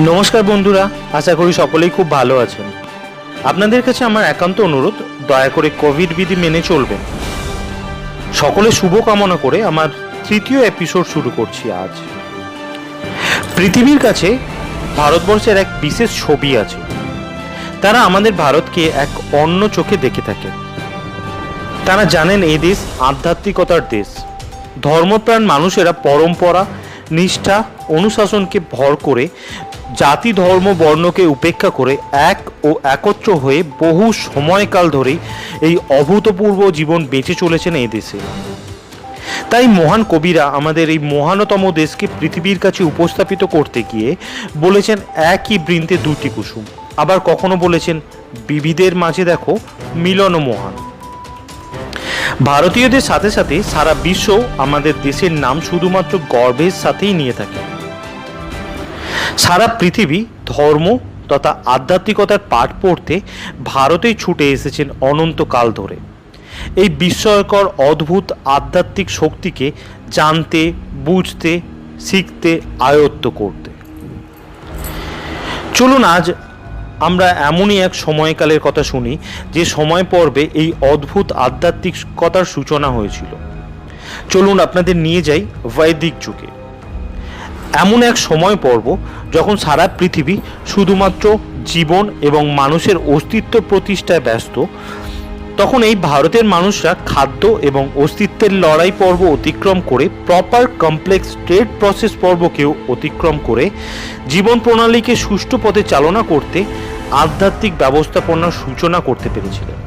নমস্কার বন্ধুরা, আশা করি সকলেই খুব ভালো আছেন। আপনাদের কাছে আমার একান্ত অনুরোধ, দয়া করে কোভিড বিধি মেনে চলবেন। সকলে শুভ কামনা করে আমার তৃতীয় এপিসোড শুরু করছি আজ। পৃথিবীর কাছে ভারতবর্ষের এক বিশেষ ছবি আছে। তারা আমাদের ভারতকে এক অন্য চোখে দেখে থাকে। তারা জানেন এই দেশ আধ্যাত্মিকতার দেশ। ধর্মপ্রাণ মানুষেরা পরম্পরা, নিষ্ঠা, অনুশাসনকে ভর করে, জাতি ধর্ম বর্ণকে উপেক্ষা করে এক ও একত্র হয়ে বহু সময়কাল ধরেই এই অভূতপূর্ব জীবন বেঁচে চলেছেন এই দেশে। তাই মহান কবিরা আমাদের এই মহানতম দেশকে পৃথিবীর কাছে উপস্থাপিত করতে গিয়ে বলেছেন একই বৃন্তে দুটি কুসুম। আবার কখনো বলেছেন বিবিধের মাঝে দেখো মিলন মহান। ভারতীয়দের সাথে সাথে সারা বিশ্ব আমাদের দেশের নাম শুধুমাত্র গর্বের সাথেই নিয়ে থাকে। সারা পৃথিবী ধর্ম তথা আধ্যাত্মিকতার পাঠ পড়তে ভারতেই ছুটে এসেছেন অনন্তকাল ধরে, এই বিস্ময়কর অদ্ভুত আধ্যাত্মিক শক্তিকে জানতে, বুঝতে, শিখতে, আয়ত্ত করতে। চলুন আজ আমরা এমনই এক সময়কালের কথা শুনি যে সময় পর্বে এই অদ্ভুত আধ্যাত্মিকতার সূচনা হয়েছিল। চলুন আপনাদের নিয়ে যাই বৈদিক যুগে। এমন এক সময় পর্ব যখন সারা পৃথিবী শুধুমাত্র জীবন এবং মানুষের অস্তিত্ব প্রতিষ্ঠায় ব্যস্ত। তখন এই ভারতের মানুষরা খাদ্য এবং অস্তিত্বের লড়াই পর্ব অতিক্রম করে, প্রপার কমপ্লেক্স ট্রেড প্রসেস পর্বকেও অতিক্রম করে জীবন প্রণালীকে সুষ্ঠু পথে চালনা করতে আধ্যাত্মিক ব্যবস্থাপনার সূচনা করতে পেরেছিলেন।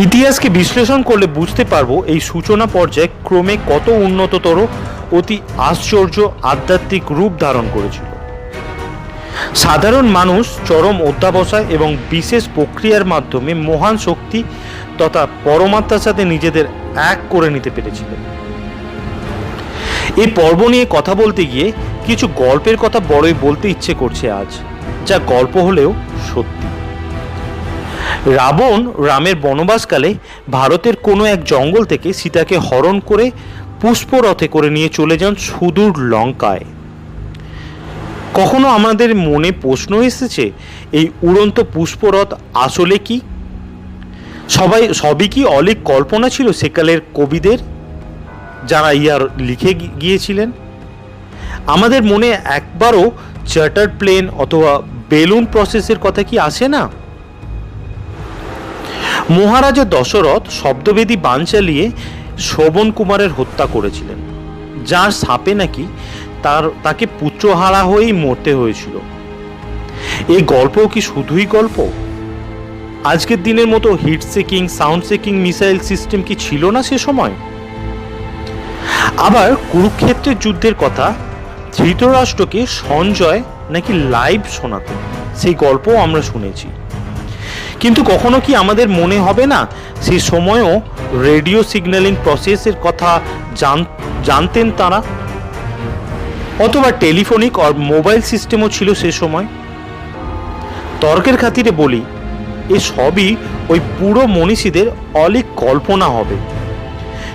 ইতিহাসকে বিশ্লেষণ করলে বুঝতে পারবো এই সূচনা পর্যায়ে ক্রমে কত উন্নততর, অতি আশ্চর্য আধ্যাত্মিক রূপ ধারণ করেছিল। সাধারণ মানুষ চরম অধ্যাবসায় এবং বিশেষ প্রক্রিয়ার মাধ্যমে মহান শক্তি তথা পরমাত্মার সাথে নিজেদের এক করে নিতে পেরেছিলেন। এই পর্ব নিয়ে কথা বলতে গিয়ে কিছু গল্পের কথা বড়ই বলতে ইচ্ছে করছে আজ, যা গল্প হলেও সত্যি। রাবণ রামের বনবাসকালে ভারতের কোনো এক জঙ্গল থেকে সীতাকে হরণ করে পুষ্পরথে করে নিয়ে চলে যান সুদূর লঙ্কায়। কখনো আমাদের মনে প্রশ্ন এসেছে এই উড়ন্ত পুষ্পরথ আসলে কি? সবই কি অলীক কল্পনা ছিল সেকালের কবিদের, যারা ইহার লিখে গিয়েছিলেন? আমাদের মনে একবারও চার্টার প্লেন অথবা বেলুন প্রসেসের কথা কি আসে না? মহারাজা দশরথ শব্দবেদী বাণ চালিয়ে শ্রবণ কুমারের হত্যা করেছিলেন, যার সাপে নাকি তাকে পুত্রহারা হয়েই মরতে হয়েছিল। এই গল্পও কি শুধুই গল্প? আজকের দিনের মতো heat seeking, sound seeking missile system কি ছিল না সে সময়? আবার কুরুক্ষেত্রের যুদ্ধের কথা ধৃতরাষ্ট্রকে সঞ্জয় নাকি লাইভ শোনাতেন, সেই গল্পও আমরা শুনেছি। কিন্তু কখনো কি আমাদের মনে হবে না সেই সময়ও রেডিও সিগন্যালিং প্রসেসের কথা জানতেন তারা? অথবা টেলিফোনিক আর মোবাইল সিস্টেমও ছিল সে সময়। তর্কের খাতিরে বলি, এ সবই ওই পুরো মনীষীদের অলীক কল্পনা হবে।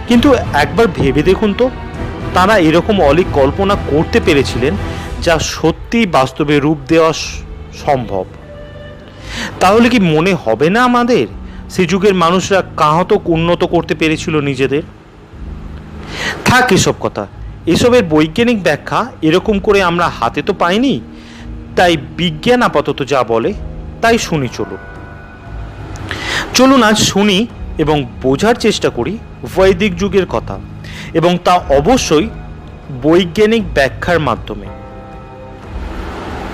কিন্তু একবার ভেবে দেখুন তো, তারা এরকম অলীক কল্পনা করতে পেরেছিলেন যা সত্যিই বাস্তবে রূপ দেওয়া সম্ভব। তাহলে কি মনে হবে না আমাদের সে যুগের মানুষরা কাহতক উন্নত করতে পেরেছিল নিজেদের? থাক এসব কথা, এসবের বৈজ্ঞানিক ব্যাখ্যা এরকম করে আমরা হাতে তো পাইনি। তাই বিজ্ঞান আপাতত যা বলে তাই শুনি। চলুন আজ শুনি এবং বোঝার চেষ্টা করি বৈদিক যুগের কথা, এবং তা অবশ্যই বৈজ্ঞানিক ব্যাখ্যার মাধ্যমে।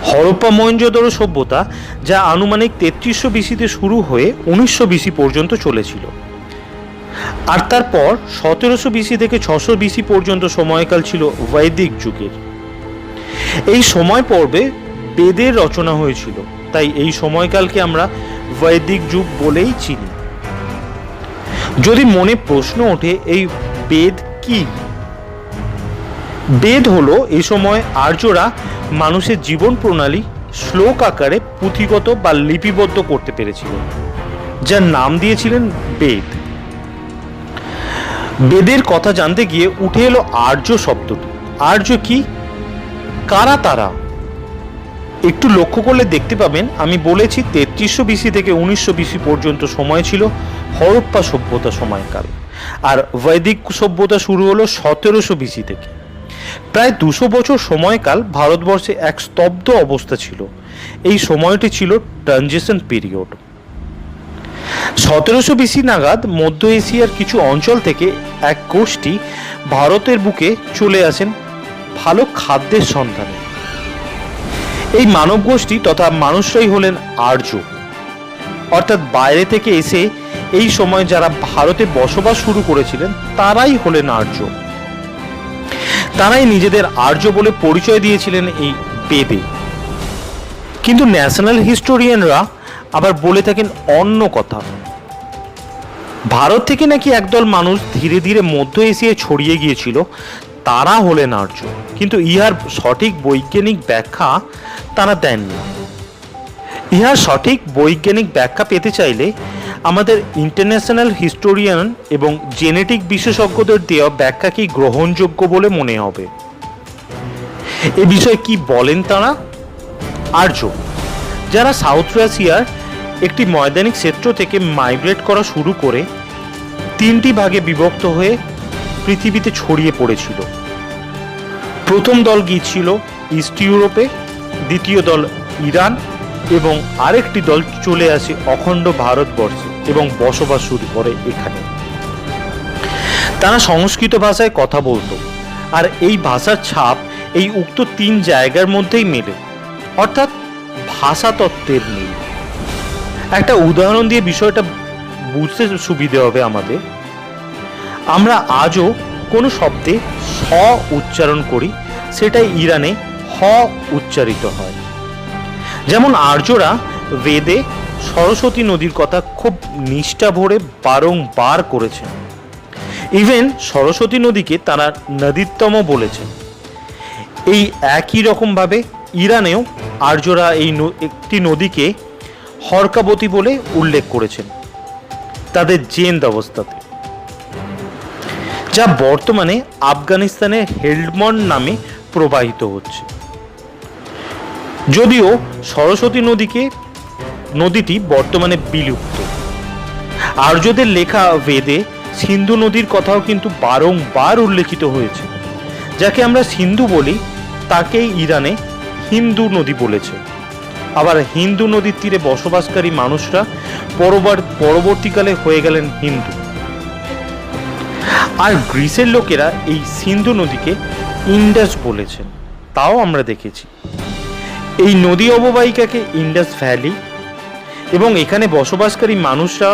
হরপ্পা মহেঞ্জোদারো সভ্যতা, যা আনুমানিক 3300 বিসিতে শুরু হয়ে 1900 বিসি পর্যন্ত চলেছিল, আর তারপর 1700 বিসি থেকে 600 বিসি পর্যন্ত সময়কাল ছিল বৈদিক যুগের। এই সময় পর্বে বেদের রচনা হয়েছিল, তাই এই সময়কালকে আমরা বৈদিক যুগ বলেই চিনি। যদি মনে প্রশ্ন ওঠে এই বেদ কি? বেদ হলো এই সময় আর্যরা মানুষের জীবন প্রণালী শ্লোক আকারে পুঁথিগত বা লিপিবদ্ধ করতে পেরেছিল, যার নাম দিয়েছিলেন বেদ। বেদের কথা জানতে গিয়ে উঠে এলো আর্য শব্দটি। আর্য কি? কারা তারা? একটু লক্ষ্য করলে দেখতে পাবেন আমি বলেছি 3300 বিসি থেকে 1900 বিসি পর্যন্ত সময় ছিল হরপ্পা সভ্যতা সময়কাল, আর বৈদিক সভ্যতা শুরু হলো 1700 বিসি থেকে। প্রায় 200 বছর সময়কাল ভারতবর্ষে এক স্তব্ধ অবস্থা ছিল। এই সময়টি ছিল ট্রানজিশন পিরিয়ড। 1700 বিসি নাগাদ মধ্য এশিয়ার কিছু অঞ্চল থেকে এক গোষ্ঠী ভারতের বুকে চলে আসেন ভালো খাদ্যের সন্ধানে। এই মানব গোষ্ঠী তথা মানুষরাই হলেন আর্য, অর্থাৎ বাইরে থেকে এসে এই সময় যারা ভারতে বসবাস শুরু করেছিলেন তারাই হলেন আর্য। তারাই নিজেদের আর্য বলে পরিচয় দিয়েছিলেন এই বেদে। কিন্তু ন্যাশনাল হিস্টোরিয়ানরা আবার বলে থাকেন অন্য কথা। ভারত থেকে নাকি একদল মানুষ ধীরে ধীরে মধ্য এশিয়ায় ছড়িয়ে গিয়েছিল, তারা হলেন আর্য, কিন্তু ইহার সঠিক বৈজ্ঞানিক ব্যাখ্যা তারা দেননি। ইহার সঠিক বৈজ্ঞানিক ব্যাখ্যা পেতে চাইলে আমাদের ইন্টারন্যাশনাল হিস্টোরিয়ান এবং জেনেটিক বিশেষজ্ঞদের দেওয়া ব্যাখ্যাকেই গ্রহণযোগ্য বলে মনে হবে। এ বিষয়ে কি বলেন তারা? আর্য যারা সাউথ রাশিয়ার একটি ময়দানিক ক্ষেত্র থেকে মাইগ্রেট করা শুরু করে 3টি ভাগে বিভক্ত হয়ে পৃথিবীতে ছড়িয়ে পড়েছিল। প্রথম দল গিয়েছিল ইস্ট ইউরোপে, দ্বিতীয় দল ইরান এবং আরেকটি দল চলে আসে অখণ্ড ভারতবর্ষে এবং বসবাস শুরু করে এখানে। তারা সংস্কৃত ভাষায় কথা বলতো, আর এই ভাষার ছাপ এই উক্ত 3 জায়গার মধ্যেই মেলে, অর্থাৎ ভাষাতত্ত্বের মিল। একটা উদাহরণ দিয়ে বিষয়টা বুঝতে সুবিধে হবে আমাদের। আমরা আজও কোনো শব্দে স উচ্চারণ করি, সেটাই ইরানে হ উচ্চারিত হয়। যেমন আর্যরা বেদে সরস্বতী নদীর কথা খুব নিষ্ঠা ভরে বারংবার করেছেন। ইভেন সরস্বতী নদীকে তারা নদীত্তম বলেছেন। এই একই রকমভাবে ইরানেও আর্যরা এই একটি নদীকে হরকাবতী বলে উল্লেখ করেছেন তাদের জেন অবস্থাতে, যা বর্তমানে আফগানিস্তানের হেলমন্ড নামে প্রবাহিত হচ্ছে। যদিও সরস্বতী নদীটি বর্তমানে বিলুপ্ত। আর্যদের লেখা বেদে সিন্ধু নদীর কথাও কিন্তু বারংবার উল্লেখিত হয়েছে। যাকে আমরা সিন্ধু বলি তাকেই ইরানে হিন্দু নদী বলেছে। আবার হিন্দু নদীর তীরে বসবাসকারী মানুষরা পরবর্তীকালে হয়ে গেলেন হিন্দু। আর গ্রিসের লোকেরা এই সিন্ধু নদীকে ইন্ডাস বলেছেন, তাও আমরা দেখেছি। এই নদী অববাহিকাকে ইন্ডাস ভ্যালি এবং এখানে বসবাসকারী মানুষরা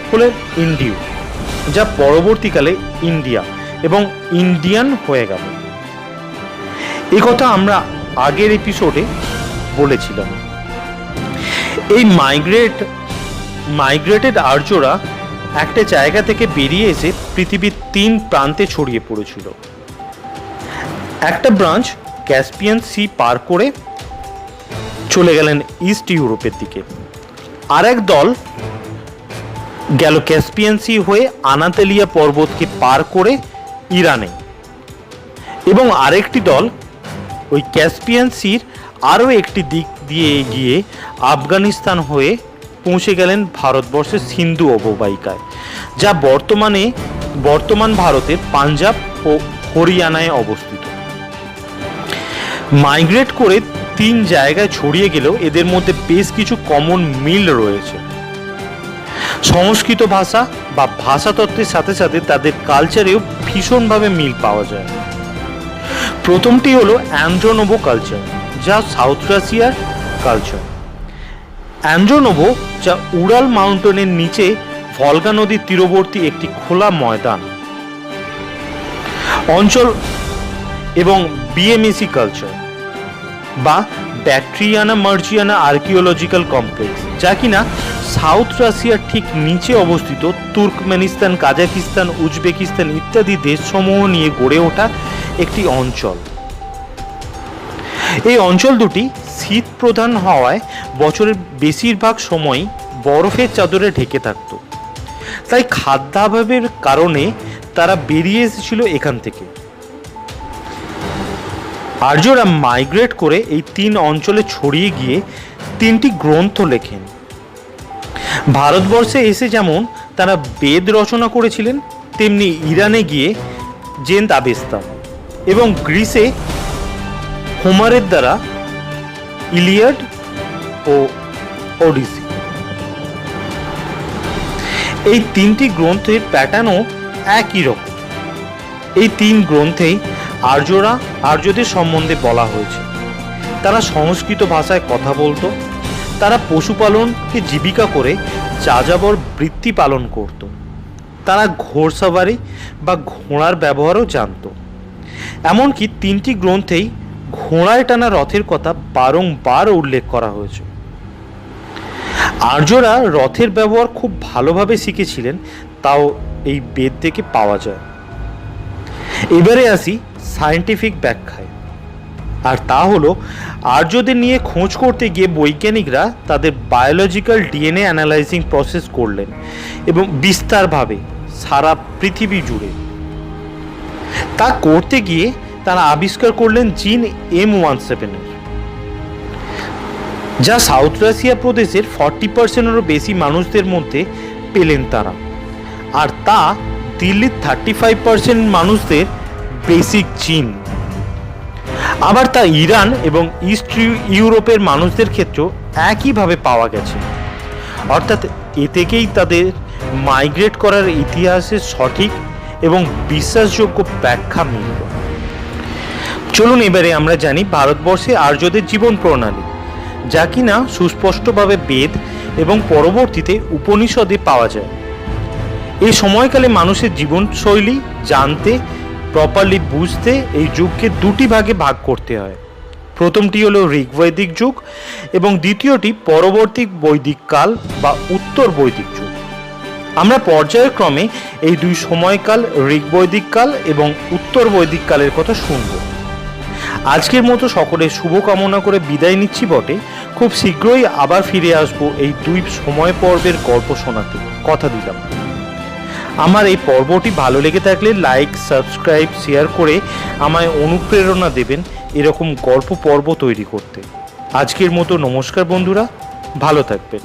হলেন ইন্ডিয়, যা পরবর্তীকালে ইন্ডিয়া এবং ইন্ডিয়ান হয়ে গেল। এ কথা আমরা আগের এপিসোডে বলেছিলাম। এই মাইগ্রেটেড আর্যরা একটা জায়গা থেকে বেরিয়ে এসে পৃথিবীর 3 প্রান্তে ছড়িয়ে পড়েছিল। একটা ব্রাঞ্চ ক্যাসপিয়ান সি পার করে চলে গেলেন ইস্ট ইউরোপের দিকে, আর এক দল গেল ক্যাসপিয়ান সি হয়ে আনাতোলিয়া পর্বতকে পার করে ইরানে, এবং আরেকটি দল ওই ক্যাসপিয়ান সির আরও একটি দিক দিয়ে গিয়ে আফগানিস্তান হয়ে পৌঁছে গেলেন ভারতবর্ষের সিন্ধু অববাহিকায়, যা বর্তমান ভারতের পাঞ্জাব ও হরিয়ানায় অবস্থিত। মাইগ্রেট করে 3 জায়গায় ছড়িয়ে গেলেও এদের মধ্যে বেশ কিছু কমন মিল রয়েছে। সংস্কৃত ভাষা বা ভাষাতত্ত্বের সাথে সাথে তাদের কালচারেও ভীষণভাবে মিল পাওয়া যায়। প্রথমটি হলো অ্যান্ড্রোনোভো কালচার, যা সাউথ রাশিয়ার কালচার। অ্যান্ড্রোনোভো, যা উরাল মাউন্টেনের নিচে ভলগা নদীর তীরবর্তী একটি খোলা ময়দান অঞ্চল, এবং বিএমএসি কালচার বা ব্যাকট্রিয়ানা মার্জিয়ানা আর্কিওলজিক্যাল কমপ্লেক্স, যা কিনা সাউথ রাশিয়ার ঠিক নিচে অবস্থিত তুর্কমেনিস্তান, কাজাকিস্তান, উজবেকিস্তান ইত্যাদি দেশসমূহ নিয়ে গড়ে ওঠা একটি অঞ্চল। এই অঞ্চল দুটি শীত প্রধান হওয়ায় বছরের বেশিরভাগ সময়ই বরফের চাদরে ঢেকে থাকত। তাই খাদ্যাভাবের কারণে তারা বেরিয়ে এসেছিল এখান থেকে। আর্যরা মাইগ্রেট করে এই 3 অঞ্চলে ছড়িয়ে গিয়ে 3টি গ্রন্থ লেখেন। ভারতবর্ষে এসে যেমন তারা বেদ রচনা করেছিলেন, তেমনি ইরানে গিয়ে জেন্দ আবেস্তা এবং গ্রিসে হোমারের দ্বারা ইলিয়াড ও ওডিসি। এই 3টি গ্রন্থের প্যাটার্নও একই রকম। এই 3 গ্রন্থেই আর্যদের সম্বন্ধে বলা হয়েছে। তারা সংস্কৃত ভাষায় কথা বলতো, তারা পশুপালনকে জীবিকা করে যাযাবর বৃত্তি পালন করত, তারা ঘোড়সাওয়ারি বা ঘোড়ার ব্যবহারও জানত। এমনকি 3টি গ্রন্থেই ঘোড়ায় টানা রথের কথা বারংবার উল্লেখ করা হয়েছে। আর্যরা রথের ব্যবহার খুব ভালোভাবে শিখেছিলেন, তাও এই বেদ থেকে পাওয়া যায়। এবারে আসি সায়েন্টিফিক ব্যাখ্যায়, আর তা হলো আর্যদের নিয়ে খোঁজ করতে গিয়ে বৈজ্ঞানিকরা তাদের বায়োলজিক্যাল ডিএনএ অ্যানালাইজিং প্রসেস করলেন এবং বিস্তারভাবে সারা পৃথিবী জুড়ে। তা করতে গিয়ে তারা আবিষ্কার করলেন জিন M17 যা সাউথ রাশিয়া প্রদেশের 40%-এরও বেশি মানুষদের মধ্যে পেলেন তারা, আর তা দিল্লির 35% মানুষদের বেসিক জিন। আবার তা ইরান এবং ইস্ট ইউরোপের মানুষদের ক্ষেত্রেও একইভাবে পাওয়া গেছে। অর্থাৎ এ থেকেই তাদের মাইগ্রেট করার ইতিহাসের সঠিক এবং বিশ্বাসযোগ্য ব্যাখ্যা মিলল। চলুন এবারে আমরা জানি ভারতবর্ষে আর্যদের জীবন প্রণালী, যা কিনা সুস্পষ্টভাবে বেদ এবং পরবর্তীতে উপনিষদে পাওয়া যায়। এই সময়কালে মানুষের জীবনশৈলী জানতে, প্রপারলি বুঝতে এই যুগকে 2টি ভাগে ভাগ করতে হয়। প্রথমটি হলো ঋগ্বৈদিক যুগ এবং দ্বিতীয়টি পরবর্তী বৈদিক কাল বা উত্তর বৈদিক যুগ। আমরা পর্যায়ক্রমে এই 2 সময়কাল ঋগ্বৈদিক কাল এবং উত্তর বৈদিক কালের কথা শুনব। আজকের মতো সকলের শুভকামনা করে বিদায় নিচ্ছি বটে। খুব শীঘ্রই আবার ফিরে আসবো এই 2 সময় পর্বের গল্প শোনাতে, কথা দিলাম। আমার এই পর্বটি ভালো লেগে থাকলে লাইক, সাবস্ক্রাইব, শেয়ার করে আমায় অনুপ্রেরণা দেবেন এরকম গল্প পর্ব তৈরি করতে। আজকের মতো নমস্কার বন্ধুরা, ভালো থাকবেন।